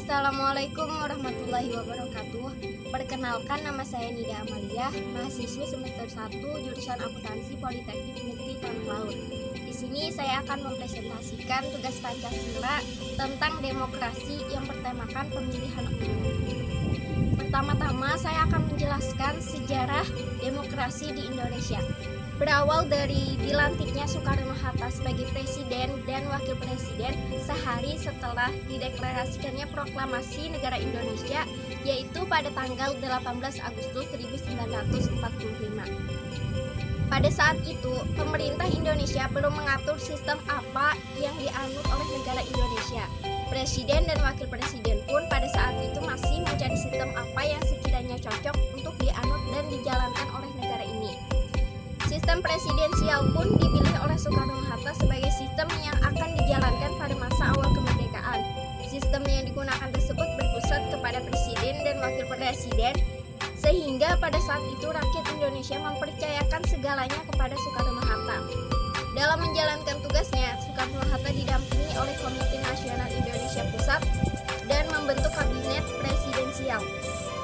Assalamualaikum warahmatullahi wabarakatuh. Perkenalkan, nama saya Nida Amalia, mahasiswi semester 1 jurusan Akuntansi Politeknik Negeri Tanah Laut. Di sini saya akan mempresentasikan tugas Pancasila tentang demokrasi yang bertemakan pemilihan umum. Pertama-tama saya akan menjelaskan sejarah demokrasi di Indonesia. Berawal dari dilantiknya Soekarno-Hatta sebagai presiden dan wakil presiden sehari setelah dideklarasikannya proklamasi negara Indonesia, yaitu pada tanggal 18 Agustus 1945. Pada saat itu, pemerintah Indonesia belum mengatur sistem apa yang dianut oleh negara Indonesia. Presiden dan wakil presiden pun pada saat itu masih mencari sistem apa yang sekiranya cocok untuk dianut dan dijalankan oleh negara ini. Sistem presidensial pun dipilih oleh Soekarno-Hatta sebagai sistem yang akan dijalankan pada masa awal kemerdekaan. Sistem yang digunakan tersebut berpusat kepada presiden dan wakil presiden, sehingga pada saat itu rakyat Indonesia mempercayakan segalanya kepada Soekarno-Hatta. Dalam menjalankan tugasnya, Soekarno-Hatta didampingi oleh Komite Nasional Indonesia Pusat dan membentuk kabinet presidensial.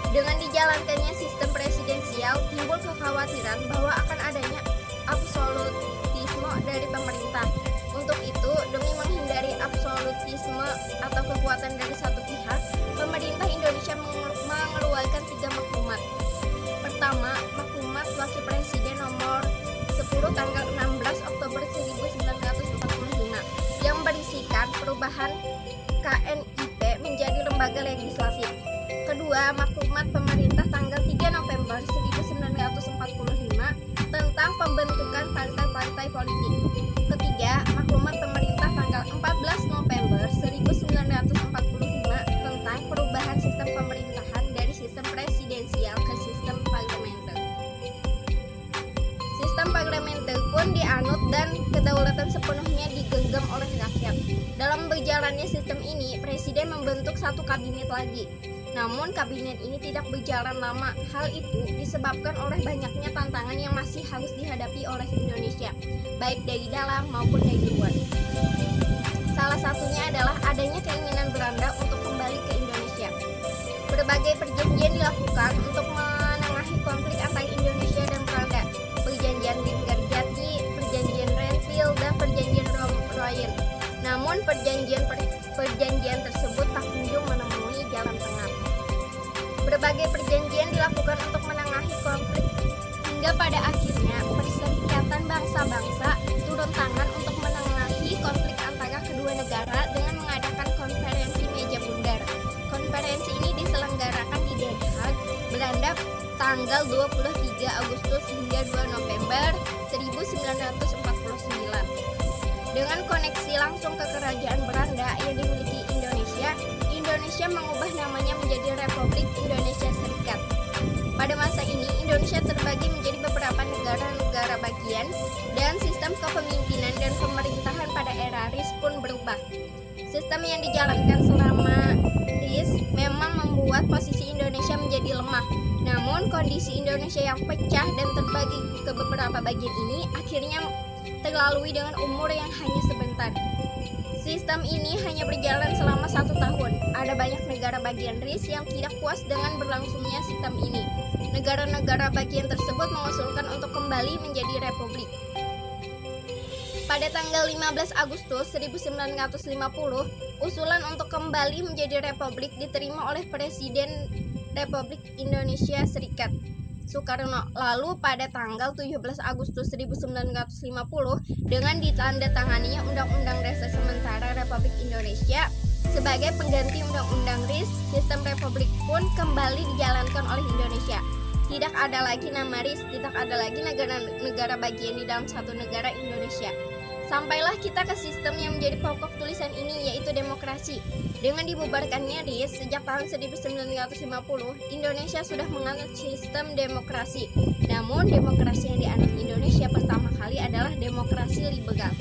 Dengan dijalankannya sistem presidensial, timbul kekhawatiran bahwa akan adanya absolutisme dari pemerintah. Untuk itu, demi menghindari absolutisme atau kekuatan dari satu pihak, pemerintah Indonesia mengeluarkan 3 maklumat. Pertama, maklumat Wakil Presiden nomor 10 tanggal 16 Oktober 1945 yang berisikan perubahan KNIP menjadi lembaga legislatif. Kedua, maklumat pemerintah tanggal 3 November 1945 tentang pembentukan partai-partai politik. Ketiga, maklumat pemerintah tanggal 14 November 1945 tentang perubahan sistem pemerintahan dari sistem presidensial ke sistem parlementer. Sistem parlementer pun dianut dan kedaulatan sepenuhnya digenggam oleh rakyat. Dalam berjalannya sistem ini, presiden membentuk satu kabinet lagi. Namun kabinet ini tidak berjalan lama. Hal itu disebabkan oleh banyaknya tantangan yang masih harus dihadapi oleh Indonesia, baik dari dalam maupun dari luar. Salah satunya adalah adanya keinginan Belanda untuk kembali ke Indonesia. Berbagai perjanjian dilakukan untuk menengahi konflik antara Indonesia dan Belanda. Perjanjian Linggarjati, perjanjian Renville, dan perjanjian Royen. Namun perjanjian tersebut tak kunjung menemui jalan tengah. Berbagai perjanjian dilakukan untuk menengahi konflik, hingga pada akhirnya Perserikatan Bangsa-Bangsa turun tangan untuk menengahi konflik antara kedua negara dengan mengadakan konferensi meja bundar. Konferensi ini diselenggarakan di Den Haag, Belanda tanggal 23 Agustus hingga 2 November 1949. Dengan koneksi langsung ke kerajaan Belanda yang dimiliki Indonesia mengubah namanya menjadi Republik Indonesia Serikat. Pada masa ini, Indonesia terbagi menjadi beberapa negara-negara bagian dan sistem kepemimpinan dan pemerintahan pada era RIS pun berubah. Sistem yang dijalankan selama RIS memang membuat posisi Indonesia menjadi lemah. Namun, kondisi Indonesia yang pecah dan terbagi ke beberapa bagian ini akhirnya terlalui dengan umur yang hanya sebentar. Sistem ini hanya berjalan selama 1 tahun. Ada banyak negara bagian RIS yang tidak puas dengan berlangsungnya sistem ini. Negara-negara bagian tersebut mengusulkan untuk kembali menjadi republik. Pada tanggal 15 Agustus 1950, usulan untuk kembali menjadi republik diterima oleh Presiden Republik Indonesia Serikat, Soekarno. Lalu pada tanggal 17 Agustus 1950 dengan ditandatanganinya Undang-Undang Dasar Sementara Republik Indonesia sebagai pengganti Undang-Undang RIS, sistem republik pun kembali dijalankan oleh Indonesia. Tidak ada lagi nama RIS, tidak ada lagi negara-negara bagian di dalam satu negara Indonesia. Sampailah kita ke sistem yang menjadi pokok tulisan ini, yaitu demokrasi. Dengan dibubarkannya RIS sejak tahun 1950, Indonesia sudah menganut sistem demokrasi. Namun demokrasi yang dianut Indonesia pertama kali adalah demokrasi liberal.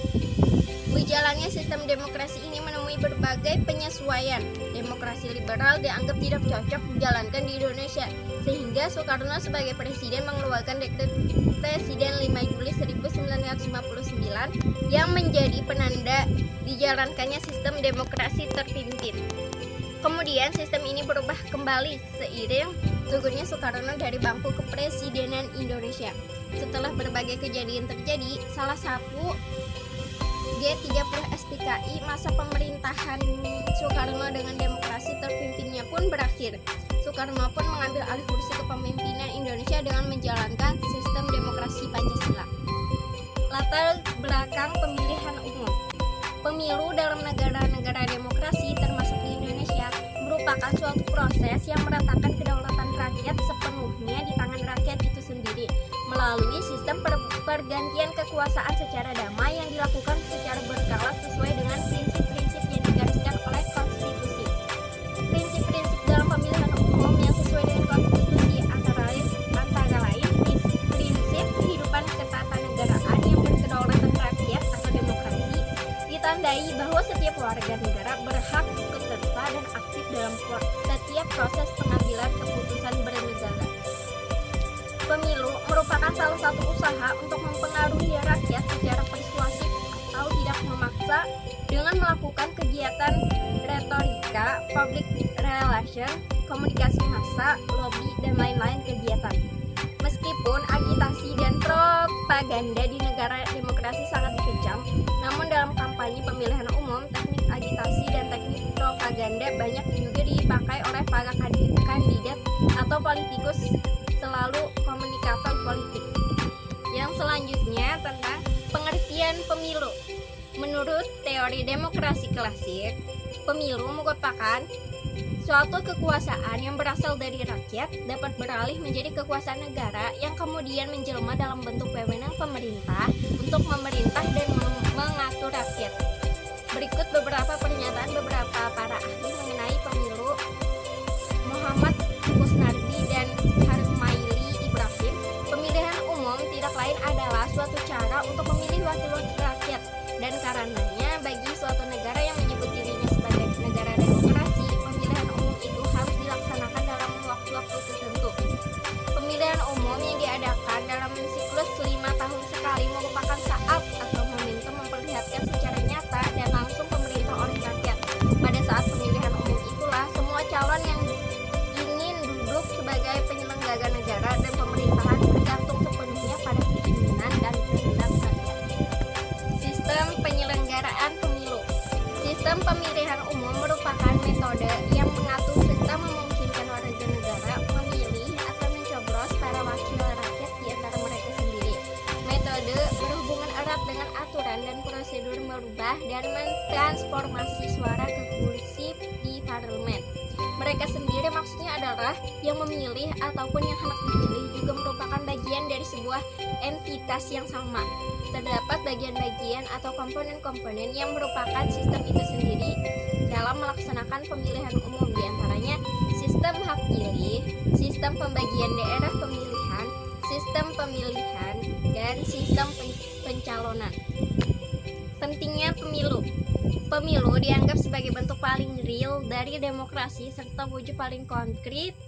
Berjalannya sistem demokrasi ini menemui berbagai penyesuaian. Demokrasi liberal dianggap tidak cocok dijalankan di Indonesia, sehingga Soekarno sebagai presiden mengeluarkan dekret Presiden 5 Juli 1959 yang menjadi penanda dijalankannya sistem demokrasi terpimpin. Kemudian sistem ini berubah kembali seiring turunnya Soekarno dari bangku kepresidenan Indonesia. Setelah berbagai kejadian terjadi, salah satu G30 SPKI masa pemerintahan Soekarno dengan demokrasi terpimpinnya pun berakhir. Soekarno pun mengambil alih kursi kepemimpinan Indonesia dengan menjalankan sistem demokrasi Pancasila. Latar belakang pemilihan umum. Pemilu dalam negara-negara demokrasi termasuk di Indonesia merupakan suatu proses yang meletakkan kedaulatan rakyat sepenuhnya di tangan rakyat itu sendiri melalui sistem pergantian kekuasaan secara damai yang dilakukan secara berkala sesuai dengan prinsip-prinsip yang digariskan oleh konstitusi. Prinsip-prinsip dalam pemilihan umum yang sesuai dengan konstitusi antara lain prinsip kehidupan ketatanegaraan yang berkedaulatan rakyat atau demokrasi, ditandai bahwa setiap warga negara berhak ikut serta dan aktif dalam setiap proses pengambilan keputusan bernegara. Pemilu merupakan salah satu usaha untuk mempengaruhi rakyat secara persuasif atau tidak memaksa dengan melakukan kegiatan retorika, public relation, komunikasi massa, lobby, dan lain-lain kegiatan. Meskipun agitasi dan propaganda di negara demokrasi sangat dikecam, namun dalam kampanye pemilihan umum, teknik agitasi dan teknik propaganda banyak juga dipakai oleh para kandidat atau politikus selalu komunikator politik. Yang selanjutnya tentang pengertian pemilu. Menurut teori demokrasi klasik, pemilu merupakan suatu kekuasaan yang berasal dari rakyat dapat beralih menjadi kekuasaan negara yang kemudian menjelma dalam bentuk wewenang pemerintah untuk memerintah dan mengatur rakyat. Berikut beberapa pernyataan beberapa para ahli mengenai pemilu. Muhammad Kusnardi dan Harmaili Ibrahim, pemilihan umum tidak lain adalah suatu cara untuk memilih wakil-wakil rakyat, dan karenanya bagi suatu negara yang menyebut dirinya sebagai negara demokrasi, pemilihan umum itu harus dilaksanakan dalam waktu-waktu tertentu. Pemilihan umum yang diadakan dalam siklus 5 tahun sekali merupakan saat atau momentum memperlihatkan secara nyata dan langsung pemerintah oleh rakyat. Pada saat pemilihan umum itulah semua calon yang ingin duduk sebagai penyelenggara negara dan pemerintahan bergantung sepenuhnya pada keinginan dan kehendak rakyat. Sistem penyelenggaraan pemilu. Sistem pemilihan umum merupakan metode yang mengatur serta memungkinkan warga negara memilih atau mencoblos para wakil rakyat di antara mereka sendiri. Metode berhubungan erat dengan aturan dan prosedur merubah dan mentransformasi suara ke kursi di parlemen. Mereka sendiri maksudnya adalah yang memilih ataupun yang hendak dipilih juga merupakan bagian dari sebuah entitas yang sama. Terdapat bagian-bagian atau komponen-komponen yang merupakan sistem itu sendiri dalam melaksanakan pemilihan umum, diantaranya sistem hak pilih, sistem pembagian daerah pemilihan, sistem pemilihan, dan sistem pencalonan. Pentingnya pemilu. Pemilu dianggap sebagai bentuk paling real dari demokrasi serta wujud paling konkret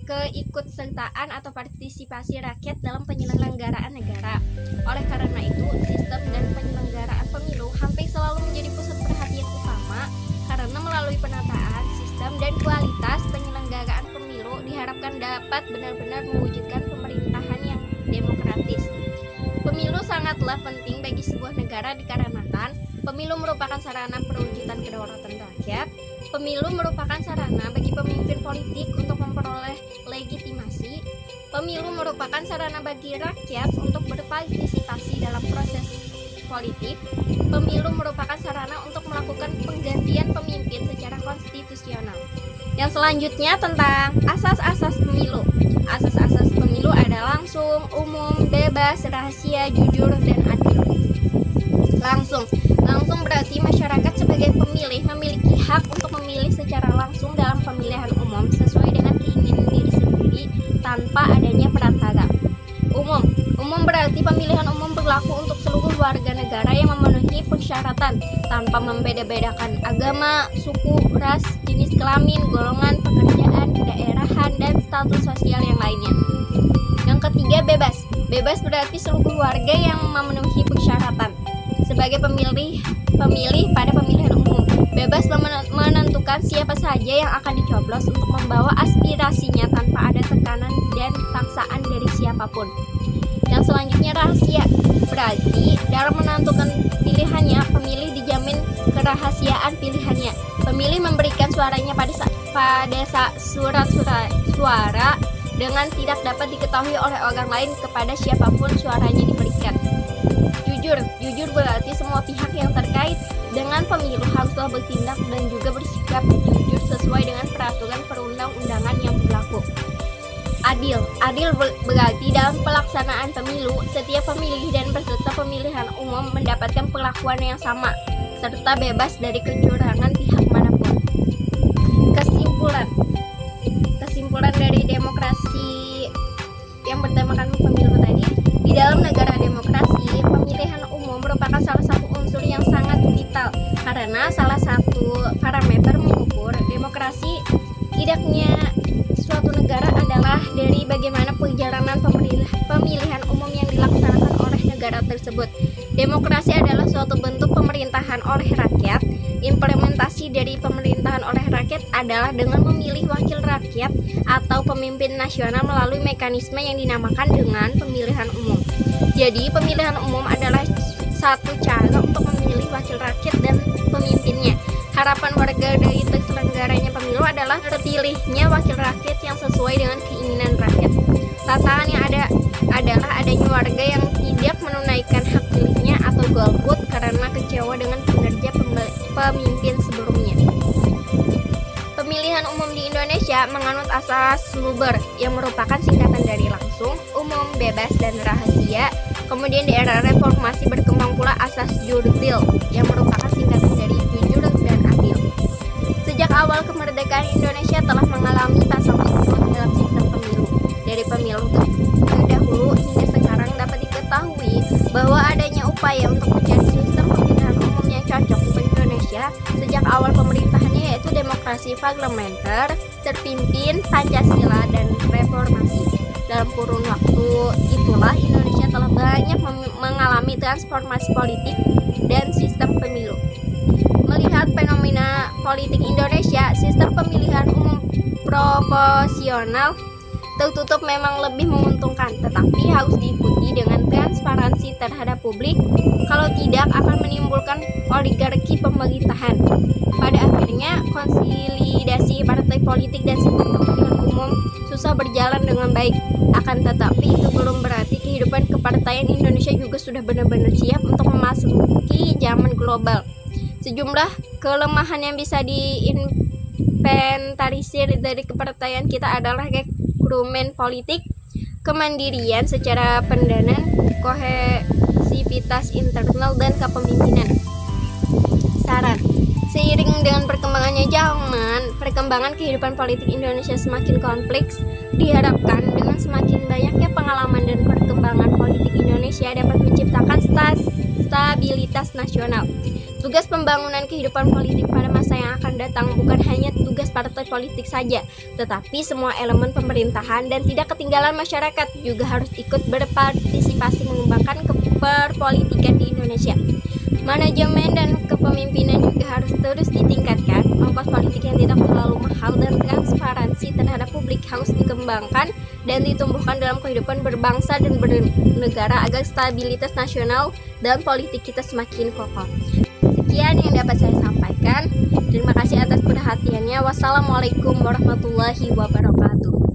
keikutsertaan atau partisipasi rakyat dalam penyelenggaraan negara. Oleh karena itu, sistem dan penyelenggaraan pemilu hampir selalu menjadi pusat perhatian utama karena melalui penataan sistem dan kualitas penyelenggaraan pemilu diharapkan dapat benar-benar mewujudkan pemerintahan yang demokratis. Pemilu sangatlah penting bagi sebuah negara dikarenakan pemilu merupakan sarana perwujudan kedaulatan rakyat. Pemilu merupakan sarana bagi pemimpin politik untuk memperoleh legitimasi. Pemilu merupakan sarana bagi rakyat untuk berpartisipasi dalam proses politik. Pemilu merupakan sarana untuk melakukan penggantian pemimpin secara konstitusional. Yang selanjutnya tentang asas-asas pemilu. Asas-asas pemilu adalah langsung, umum, bebas, rahasia, jujur, dan adil. Langsung berarti masyarakat sebagai pemilih memiliki hak untuk memilih secara langsung dalam pemilihan umum sesuai dengan keinginan diri sendiri tanpa adanya perantara. Umum berarti pemilihan umum berlaku untuk seluruh warga negara yang memenuhi persyaratan tanpa membeda-bedakan agama, suku, ras, jenis kelamin, golongan, pekerjaan, kedaerahan, dan status sosial yang lainnya. Yang ketiga, bebas. Bebas berarti seluruh warga yang memenuhi persyaratan sebagai pemilih pada pemilihan umum. bebas menentukan siapa saja yang akan dicoblos untuk membawa aspirasinya tanpa ada tekanan dan paksaan dari siapapun. Yang selanjutnya rahasia, berarti dalam menentukan pilihannya, pemilih dijamin kerahasiaan pilihannya. Pemilih memberikan suaranya pada surat suara dengan tidak dapat diketahui oleh orang lain kepada siapapun suaranya diberikan. Jujur berarti semua pihak yang terkait dengan pemilu haruslah bertindak dan juga bersikap jujur sesuai dengan peraturan perundang-undangan yang berlaku. Adil berarti dalam pelaksanaan pemilu, setiap pemilih dan peserta pemilihan umum mendapatkan perlakuan yang sama, serta bebas dari kecurangan pihak manapun. Kesimpulan dari demokrasi yang bertemakan pemilu tadi, di dalam negara demokrasi, pemilihan umum merupakan salah satu unsur yang sangat vital karena salah satu parameter mengukur demokrasi tidaknya suatu negara adalah dari bagaimana perjalanan pemilihan umum yang dilaksanakan oleh negara tersebut. Demokrasi adalah suatu bentuk pemerintahan oleh rakyat. Implementasi dari pemerintahan oleh rakyat adalah dengan memilih wakil rakyat atau pemimpin nasional melalui mekanisme yang dinamakan dengan pemilihan umum. Jadi, pemilihan umum adalah satu cara untuk memilih wakil rakyat dan pemimpinnya. Harapan warga dari terselenggaranya pemilu adalah terpilihnya wakil rakyat yang sesuai dengan keinginan rakyat. Tantangan yang ada adalah adanya warga yang tidak menunaikan hak pilihnya atau golput karena kecewa dengan kinerja pemimpin sebelumnya. Pemilihan umum di Indonesia menganut asas luber yang merupakan singkatan dari langsung, umum, bebas, dan rahasia. Kemudian di era reformasi berkembang pula asas jurdil yang merupakan singkatan dari jujur dan adil. Sejak awal kemerdekaan Indonesia telah mengalami pasang surut dalam sistem pemilu. Dari pemilu terdahulu hingga sekarang dapat diketahui bahwa adanya upaya untuk mencari sistem pemilihan umum yang cocok untuk Indonesia sejak awal pemerintahannya, yaitu demokrasi parlementer, terpimpin Pancasila, dan reformasi. Dalam kurun waktu itulah Indonesia telah banyak mengalami transformasi politik dan sistem pemilu. Melihat fenomena politik Indonesia, sistem pemilihan umum proporsional tertutup memang lebih menguntungkan, tetapi harus diikuti dengan transparansi terhadap publik. Kalau tidak, akan menimbulkan oligarki pemerintahan. Pada akhirnya, konsolidasi partai politik dan sistem pemilihan umum susah berjalan dengan baik. Akan tetapi, itu belum berarti kehidupan kepartaian Indonesia juga sudah benar-benar siap untuk memasuki zaman global. Sejumlah kelemahan yang bisa diinventarisir dari kepartaian kita adalah rekrumen politik, kemandirian secara pendanaan, kohesivitas internal, dan kepemimpinan. Saran: seiring dengan perkembangannya zaman, perkembangan kehidupan politik Indonesia semakin kompleks. Diharapkan dengan semakin banyaknya pengalaman dan perkembangan politik Indonesia dapat menciptakan stabilitas nasional. Tugas pembangunan kehidupan politik pada masa yang akan datang bukan hanya tugas partai politik saja, tetapi semua elemen pemerintahan dan tidak ketinggalan masyarakat juga harus ikut berpartisipasi mengembangkan perpolitikan di Indonesia. Manajemen dan kepemimpinan juga harus terus ditingkatkan. Ongkos politik yang tidak terlalu mahal dan transparansi terhadap publik harus dikembangkan dan ditumbuhkan dalam kehidupan berbangsa dan bernegara agar stabilitas nasional dan politik kita semakin kokoh. Sekian yang dapat saya sampaikan. Terima kasih atas perhatiannya. Wassalamualaikum warahmatullahi wabarakatuh.